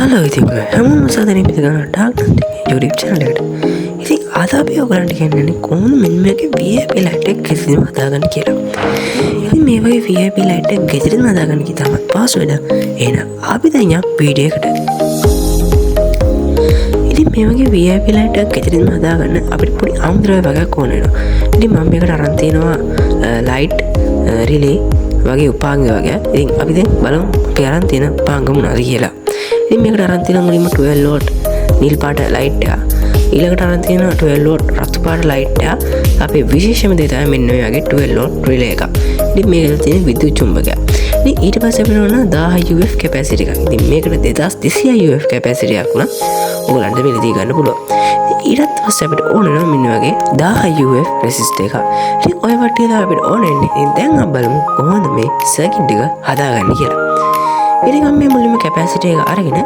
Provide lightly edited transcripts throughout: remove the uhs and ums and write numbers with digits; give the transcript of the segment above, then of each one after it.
Hello ඉතින් හැමෝම සාදරයෙන් පිටකන ඩාර්ක්නට් YouTube channel එකට. ඉතින් අද අපි ඔයගලන්ට කියන්නේ කොහොමද මෙන්න මේකේ VIP light එක ගෙදරින්ම හදාගන්න කියලා. ඉතින් මේ වගේ VIP light එක ගෙදරින්ම හදාගන්න කි තමයි පාස්වර්ඩ් එක. එහෙනම් අපි දැන් යමු වීඩියෝ එකට. ඉතින් මේ වගේ VIP light එක ගෙදරින්ම හදාගන්න අපිට පොඩි අමුද්‍රව්‍ය වගේක් ඕන වෙනවා. ඉතින් මම මේකට අරන් තියෙනවා light relay වගේ උපාංග වගේ. ඉතින් අපි දැන් බලමු අපි අරන් තියෙන උපාංග මොනවද කියලා. ඉතින් මේකට අරන් තියෙන මුලින්ම 12 watt නිල් පාට ලයිට් එක. ඊළඟට අරන් තියෙන 12 watt රතු පාට ලයිට් එක. අපේ විශේෂම දේ තමයි මෙන්න මේ වගේ 12 watt රිලේ එක. ඉතින් මේකේ තියෙන විද්‍යුත් චුම්බකයක්. ඉතින් ඊට පස්සේ අපිට ඕන 1000 UF කැපැසිටි එකක්. ඉතින් මේකට 2200 UF කැපැසිටි එකක් උනා ඔයගලන්ට මෙලදී ගන්න පුළුවන්. ඊටත් පස්සේ අපිට ඕන නම් මෙන්න වගේ 1000 UF රෙසිස්ටර් එකක්. ඉතින් ඔය වටේ තමයි අපිට ඕන වෙන්නේ. ඉතින් දැන් අපි බලමු කොහොමද මේ සර්කිට් එක හදාගන්නේ කියලා. ඉතින් අපි මුලින්ම කැපැසිටි එක අරගෙන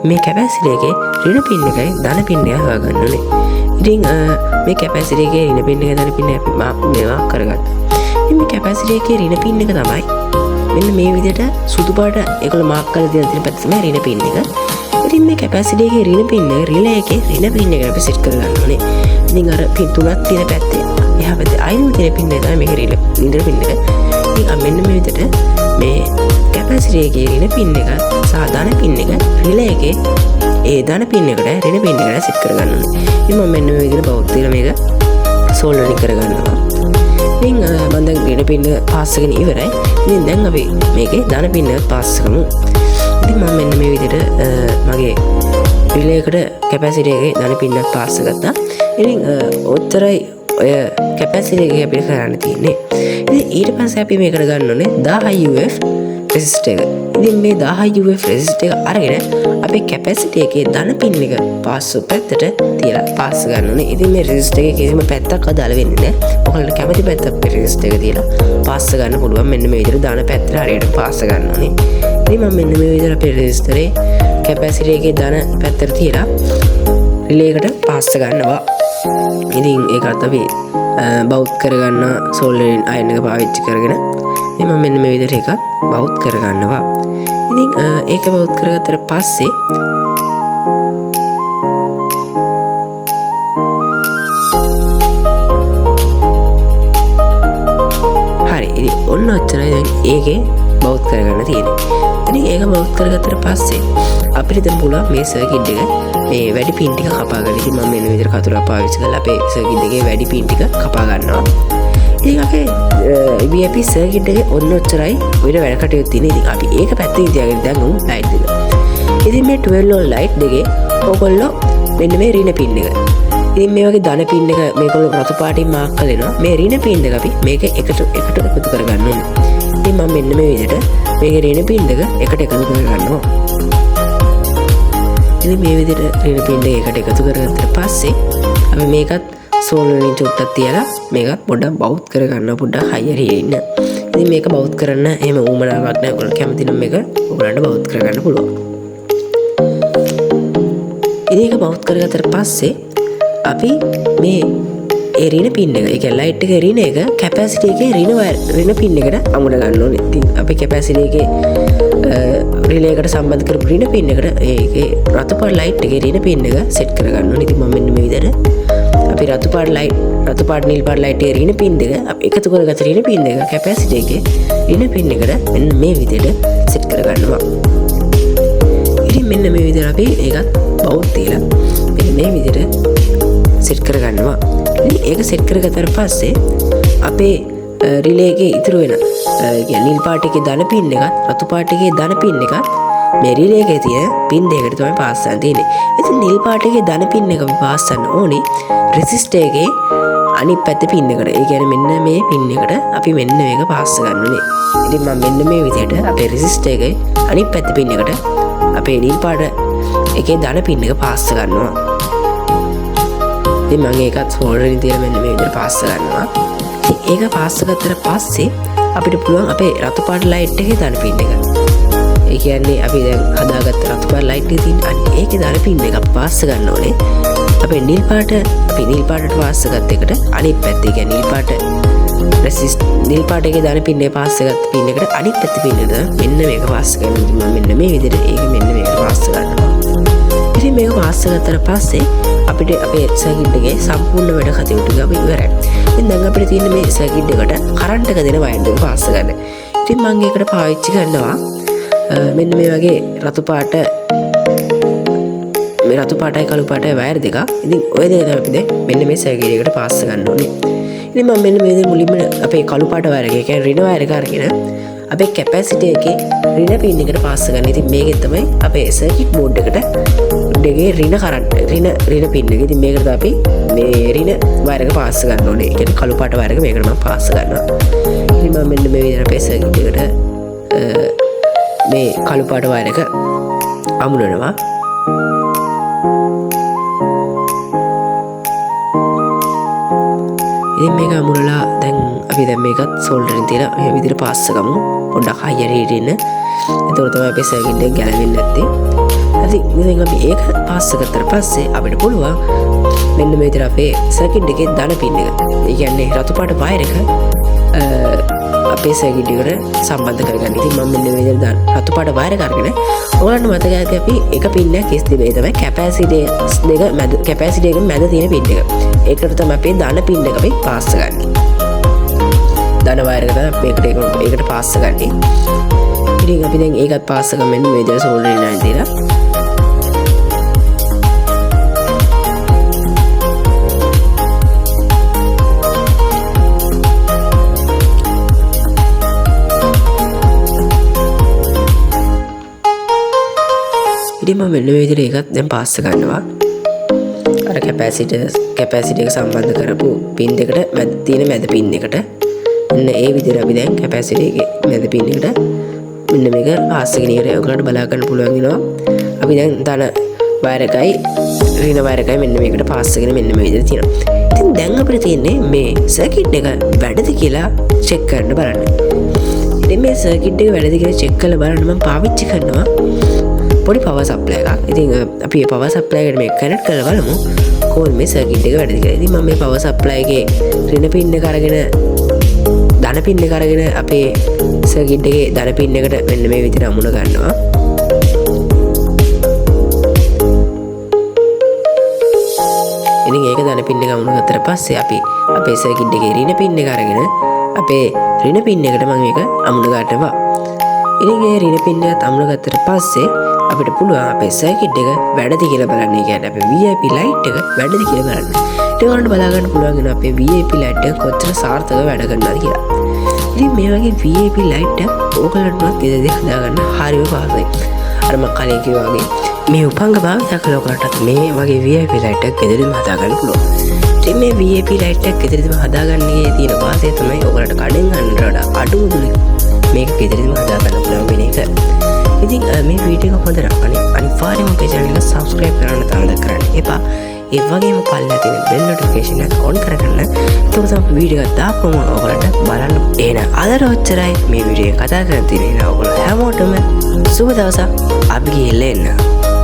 මේ කැපැසිටි එකේ ඍණ පින් එකයි ධන පින් එක හොයාගන්න ඕනේ. ඉතින් මේ කැපැසිටි එකේ ඍණ පින් එක ධන පින් එක අපි මේවා කරගන්න. ඉතින් මේ කැපැසිටි එකේ ඍණ පින් එක තමයි මෙන්න මේ විදිහට සුදු පාට ඒකල මාක් කරලා තියෙන පැත්ත තමයි ඍණ පින් එක. ඉතින් මේ කැපැසිටි එකේ ඍණ පින් එක රිලේ එකේ ඍණ පින් එක අපි සෙට් කරගන්න ඕනේ. ඉතින් අර පින් තුනක් තියෙන පැත්තේ එහා පැත්තේ අයින් තියෙන පින් එක තමයි මේක රිලේ පින් එක. ඉතින් මෙන්න මේ විදිහට මේ කැපැසිටි එකේ ඍණ පින් එක සහ ධන පින් එක රිලේ එකේ ඒ ධන පින් එකට ඍණ පින් එකට සෙට් කරගන්න ඕනේ. ඉතින් මම මෙන්න මේ විදිහට බවුත් තියලා මේක සෝල්ඩරින් කරගන්නවා. ඉතින් මම දැන් ඍණ පින් එක පාස් කරගෙන ඉවරයි. ඉතින් දැන් අපි මේකේ ධන පින් එක පාස් කරමු. ඉතින් මම මෙන්න මේ විදිහට මගේ රිලේ එකට කැපැසිටි එකේ ධන පින් එක පාස් කරගත්තා. ඉතින් ඔච්චරයි ඔය කැපැසිටි එකේ අපිට කරන්න තියෙන්නේ. ඉතින් ඊට පස්සේ අපි මේකට ගන්න ඕනේ 1000 UF රෙසිස්ටර් එක. ඉතින් මේ 1000 UF රෙසිස්ටර් එක අරගෙන අපේ කැපැසිටි එකේ ධන පින් එක පාස් පැත්තට තියලා පාස් ගන්න ඕනේ. ඉතින් මේ රෙසිස්ටර් එකේ කිසිම පැත්තක් අදාළ වෙන්නේ නැහැ. ඔයාලට කැමති පැත්තක් රෙසිස්ටර් එක තියලා පාස් ගන්න පුළුවන්. මෙන්න මේ විදිහට ධන පැත්තට හරියට පාස් ගන්න ඕනේ. ඉතින් මම මෙන්න මේ විදිහට අපේ රෙසිස්ටරේ කැපැසිටි එකේ ධන පැත්තට තියලා රිලේ එකට පාස් ගන්නවා. ඉතින් ඒකත් අපි බවුත් කරගන්න සෝල්ඩරින් අයන් එක පාවිච්චි කරගෙන මම මෙන්න මේ විදිහට එකක් බවුත් කරගන්නවා. ඉතින් ඒක බවුත් කරගත්තට පස්සේ හරි ඉතින් ඔන්න ඔච්චරයි දැන් ඒකේ බවුත් කරගන්න තියෙන්නේ. ඉතින් ඒක බවුත් කරගත්තට පස්සේ අපිට දැන් පුළුවන් මේ සර්කිට් එක මේ වැඩි පින් ටික කපා ගන්න. ඉතින් මම මෙන්න විදිහට කතුරක් පාවිච්චි කරලා අපේ සර්කිට් එකේ වැඩි පින් ටික කපා ගන්නවා. ඉතින් අපේ VIP සර්කිට් එකේ ඔන්න ඔච්චරයි ඔය වැඩ කටයුතු තියෙන. ඉතින් අපි ඒක පැත්තකින් තියාගෙන දැන් උන් ලයිට් දෙක. ඉතින් මේ 12 වෝල්ට් ලයිට් දෙකේ ඕගොල්ලෝ මෙන්න මේ ඍණ පින් එක. ඉතින් මේ වගේ ධන පින් එක මේගොල්ලෝ රතු පාටින් මාක් කරලා මේ ඍණ පින් එක අපි මේක එකට එකතු කරගන්න ඕනේ. ඉතින් මම මෙන්න මේ විදිහට මේකේ ඍණ පින් දෙක එකට එකතු කරගන්නවා. ඉතින් මේ විදිහට ඍණ පින් දෙක එකට එකතු කරගත්තට පස්සේ අපි මේකත් සෝල්ඩරින් චුට්ටක් තියලා මේක පොඩ්ඩක් බවුත් කරගන්න පොඩ්ඩක් හයියර ඉන්න. ඉතින් මේක බවුත් කරන්න එහෙම උවමනාවක් නැහැ. ඔයගොල්ලෝ කැමති නම් මේක ඔයගොල්ලන්ට බවුත් කරගන්න පුළුවන්. ඉතින් ඒක බවුත් කරගත්තට පස්සේ අපි මේ ඒ ඍණ පින් එක, ඒ කියන්නේ ලයිට් එකේ ඍණ එක කැපැසිටි එකේ ඍණ පින් එකට අමුඩ ගන්න ඕනේ. ඉතින් අපි කැපැසිටි එකේ රිලේ එකට සම්බන්ධ කරපු ඍණ පින් එකට ඒකේ රතු පාට ලයිට් එකේ ර්ණ පින් එක සෙට් කරගන්න ඕනේ. ඉතින් මම මෙන්න මේ විදිහට අපි රතු පාට නිල් පාට ලයිට් එකේ ඍණ පින් දෙක අපි එකතු කරගත්ත ඍණ පින් දෙක කැපැසිටි එකේ ඍණ පින් එකට මෙන්න මේ විදිහට සෙට් කරගන්නවා. ඉතින් මෙන්න මේ විදිහට අපි ඒකත් බවුත් තියලා මෙන්න මේ විදිහට සෙට් කරගන්නවා. ඉතින් ඒක සෙට් කරගත්තට පස්සේ අපේ රිලේ එකේ ඉතුරු වෙන නිල් පාට එකේ ධන පින් එකත් රතු පාට එකේ ධන පින් එකත් මේ රිලේ එකේ තියෙන පින් දෙකකට තමයි පාස් කරන්න තියෙන්නේ. ඉතින් නිල් පාට එකේ ධන පින් එක අපි පාස් කරන්න ඕනේ රෙසිස්ටර් එකේ අනිත් පැත්තේ පින් එකට. ඒ කියන්නේ මෙන්න මේ පින් එකට අපි මෙන්න මේක පාස් ගන්න ඕනේ. ඉතින් මම මෙන්න මේ විදිහට අපේ රෙසිස්ටර් එකේ අනිත් පැත්තේ පින් එකට අපේ නිල් පාට එකේ ධන පින් එක පාස් කරනවා. ඉතින් මම ඒකත් සෝල්ඩරින් තියලා මෙන්න මේ විදිහට පාස් කරනවා. ඒක පාස් කරගත්තට පස්සේ අපිට පුළුවන් අපේ රතු පාට ලයිට් එකේ ධන පින් එක. ඒ කියන්නේ අපි දැන් හදාගත්ත රතු පාට ලයිට් එකේ තියෙන අන්න ඒකේ ධන පින් එක පාස් ගන්න ඕනේ. අපේ නිල් පාටට පාස් ගත්ත එකට අනිත් පැත්තේ කියන්නේ නිල් පාට එකේ ධන පින් එක පාස් ගත්ත පින් එකට අනිත් පැත්තේ පින් එක මෙන්න මේක පාස් කරනවා. මම මෙන්න මේ විදිහට ඒක මෙන්න මේකට පාස් කරනවා. ගත්තට පස්සේ අපිට අපේ සර්කිට් එකේ සම්පූර්ණ වැඩ කටයුතු ටික අපි ඉවරයි. ඉතින් දැන් අපිට තියෙන මේ සර්කිට් එකට කරන්ට් එක දෙන වයර් එක පාස් ගන්න. ඉතින් මම ඒකට පාවිච්චි කරනවා මෙන්න මේ වගේ රතු පාට මේ රතු පාටයි කළු පාටයි වයර් දෙක. ඉතින් ඔය දෙක තමයි අපි දැන් මෙන්න මේ සර්කිට් එකට පාස් ගන්න ඕනේ. ඉතින් මම මෙන්න මේ විදිහට මුලින්ම අපේ කළු පාට වයර් එක කියන්නේ ඍණ වයර් එක අරගෙන අපේ කැපැසිටි එකේ ඍණ පින් එකට පාස් ගන්න. ඉතින් මේකෙන් තමයි අපේ සර්කිට් බෝඩ් එකට දෙකේ ඍණ කරන්ට් ඍණ පින් එක. ඉතින් මේකට අපි මේ ඍණ වයර් එක පාස් ගන්න ඕනේ. ඒ කියන්නේ කළු පාට වයර් එක මේකට මම පාස් ගන්නවා. ඉතින් මම මෙන්න මේ විදිහට අපේ සර්කිට් එකට මේ කළු පාට වයර් එක අමුණනවා. ඉතින් මේක අමුණලා දැන් අපි දැන් මේකත් සෝල්ඩරින් තියලා මේ විදිහට පාස් කරමු. පොඩ්ඩක් හයියට හිටින්න. එතකොට තමයි අපේ සර්කිට් එක ගැලවෙන්නේ නැත්තේ. හරි. ඉතින් අපි ඒක පාස් කරලා පස්සේ අපිට පුළුවන් මෙන්න මේ විදිහට අපේ සර්කිට් එකේ ධන පින් එක. ඒ කියන්නේ රතු පාට වයර් එක අපේ සර්කිට් එකට සම්බන්ධ කරගන්න. ඉතින් මම මෙන්න මේ විදිහට රතු පාට වයර් එක අරගෙන ඔයාලට මතක ඇති අපි එක පින් එකක් ඉස්තිබේ තමයි කැපැසිටි දෙක මැද කැපැසිටි එක මැද තියෙන පින් එක. ඒකට තමයි අපේ ධන පින් එක අපි පාස් ගන්නේ. ධන වයර් එක තමයි ඒකට පාස් ගන්නේ. ඉතින් අපි දැන් ඒකත් පාස් කරගන්න මෙන්න මේ විදිහට සෝල්ඩරින් ලයින් දාලා ඉතින් මම මෙන්න මේ විදිහට ඒකත් දැන් පාස් කරනවා. අර කැපැසිටි එක සම්බන්ධ කරපු පින් දෙකට මැද තියෙන මැද පින් එකට මෙන්න ඒ විදිහට අපි දැන් කැපැසිටි එකේ මැද පින් එකට මෙන්න මේක පාස් කරගෙන ඉවරයි. ඔයගලන්ට බලා ගන්න පුළුවන් වෙනවා. අපි දැන් ධන වයර් එකයි ඍණ වයර් එකයි මෙන්න මේකට පාස් කරගෙන මෙන්න මේ විදිහට තියෙනවා. ඉතින් දැන් අපිට තියෙන්නේ මේ සර්කිට් එක වැඩද කියලා චෙක් කරන්න බලන්න. ඉතින් මේ සර්කිට් එක වැඩද කියලා චෙක් කරලා බලන්න මම පාවිච්චි කරනවා පොඩි පවර් සප්ලයි එකක්. ඉතින් අපි මේ පවර් සප්ලයි එකට මේක කනෙක්ට් කරලා බලමු කොහොමද මේ සර්කිට් එක වැඩද කියලා. ඉතින් මම මේ පවර් සප්ලයි එකේ ඍණ පින් එක අරගෙන ධන පින් එක අරගෙන අපේ සර්කිට් එකේ ධන පින් එකට මෙන්න මේ විදිහට අමුණ ගන්නවා. ඉතින් ඒක ධන පින් එක අමුණ ගත්තට පස්සේ අපි අපේ සර්කිට් එකේ ඍණ පින් එක අරගෙන අපේ ඍණ පින් එකට මම මේක අමුණ ගන්නවා. ඉතින් ඒ ඍණ පින් එකත් අමුණ ගත්තට පස්සේ අපිට පුළුවන් අපේ සර්කිට් එක වැඩද කියලා බලන්න. ඒ කියන්නේ අපේ VIP ලයිට් එක වැඩද කියලා බලන්න. ඒක වලට බලා ගන්න පුළුවන් වෙන අපේ VIP ලයිට් එක කොච්චර සාර්ථකව වැඩ කරනවද කියලා. ඉතින් මේ වගේ VIP ලයිට් එක ඕගලන්ටවත් ගෙදරදී හදාගන්න හරිම පහසුයි. අර මම කලින් කිව්වා වගේ මේ උපංග භාවිත කළ ඔයගලටත් මේ වගේ VIP ලයිට් එකක් ගෙදරදීම හදාගන්න පුළුවන්. ඉතින් මේ VIP ලයිට් එක ගෙදරදීම හදාගන්නේ තියෙන වාසිය තමයි ඔයගලට කඩෙන් ගන්නට වඩා අඩු මුදලේ මේක ගෙදරදීම හදාගන්න පුළුවන් වෙන එක. ඉතින් මේ වීඩියෝ එක හොඳ නම් අනිවාර්යයෙන්ම අපේ channel එක subscribe කරන්න තාමත් කරන්න එපා. ඒ වගේම පල්ලෙහා තියෙන bell notification එක on කරගන්න. එතකොට තමයි වීඩියෝ එක දාපුවම ඔයගලට බලන්න එන. අදට ඔච්චරයි මේ වීඩියෝ එක කතා කරන්න තියෙන්නේ. ඔයගොල්ලෝ හැමෝටම සුබ දවසක්. අපි ගිහිල්ලා එන්න.